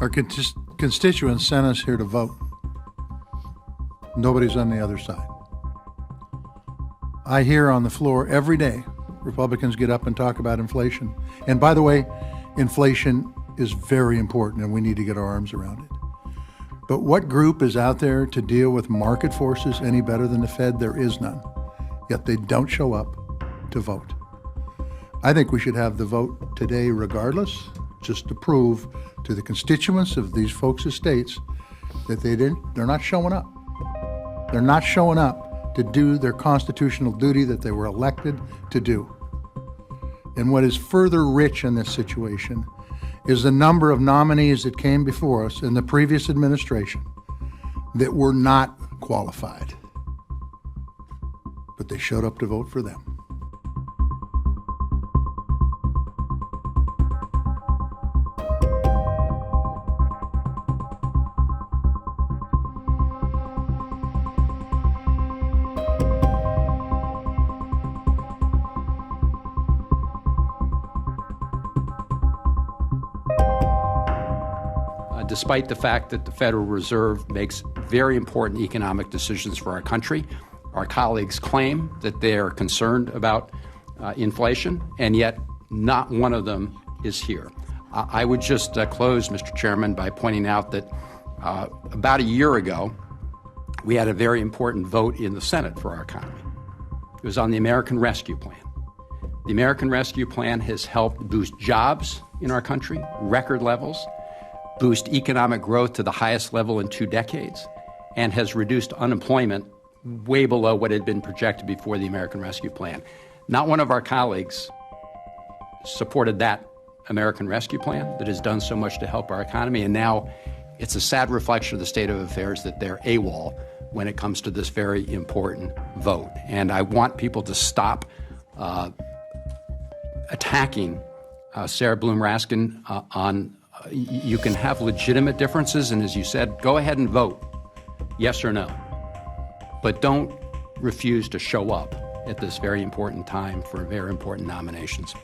Our constituents sent us here to vote. Nobody's on the other side. I hear on the floor every day, Republicans get up and talk about inflation. And by the way, inflation is very important and we need to get our arms around it. But what group is out there to deal with market forces any better than the Fed? There is none. Yet they don't show up to vote. I think we should have the vote today regardless, just to prove to the constituents of these folks' states that they're not showing up. They're not showing up to do their constitutional duty that they were elected to do. And what is further rich in this situation is the number of nominees that came before us in the previous administration that were not qualified. But they showed up to vote for them. Despite the fact that the Federal Reserve makes very important economic decisions for our country, our colleagues claim that they are concerned about inflation, and yet not one of them is here. I would just close, Mr. Chairman, by pointing out that about a year ago, we had a very important vote in the Senate for our economy. It was on the American Rescue Plan. The American Rescue Plan has helped boost jobs in our country, record levels, boost economic growth to the highest level in 2 decades, and has reduced unemployment way below what had been projected before the American Rescue Plan. Not one of our colleagues supported that American Rescue Plan that has done so much to help our economy, and now it's a sad reflection of the state of affairs that they're AWOL when it comes to this very important vote. And I want people to stop attacking Sarah Bloom Raskin on you can have legitimate differences, and as you said, go ahead and vote, yes or no. But don't refuse to show up at this very important time for very important nominations.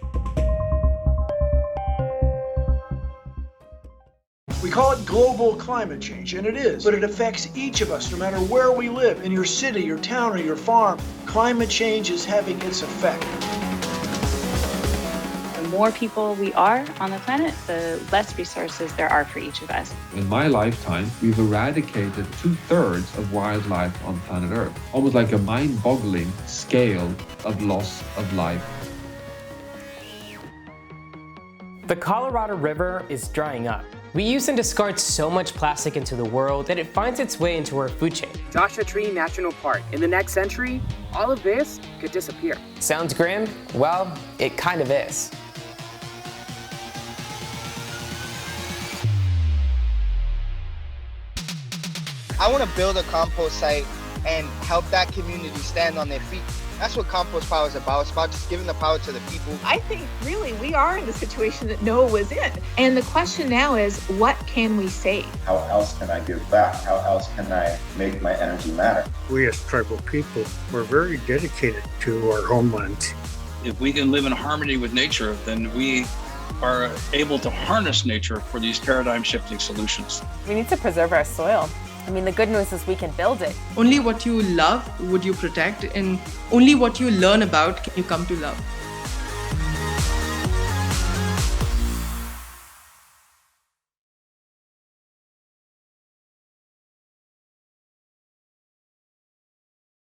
We call it global climate change, and it is, but it affects each of us no matter where we live, in your city, your town, or your farm. Climate change is having its effect. The more people we are on the planet, the less resources there are for each of us. In my lifetime, we've eradicated 2/3 of wildlife on planet Earth. Almost like a mind-boggling scale of loss of life. The Colorado River is drying up. We use and discard so much plastic into the world that it finds its way into our food chain. Joshua Tree National Park. In the next century, all of this could disappear. Sounds grim? Well, it kind of is. I want to build a compost site and help that community stand on their feet. That's what Compost Power is about. It's about just giving the power to the people. I think really we are in the situation that Noah was in. And the question now is, what can we save? How else can I give back? How else can I make my energy matter? We as tribal people, we're very dedicated to our homeland. If we can live in harmony with nature, then we are able to harness nature for these paradigm-shifting solutions. We need to preserve our soil. I mean, the good news is we can build it. Only what you love would you protect, and only what you learn about can you come to love.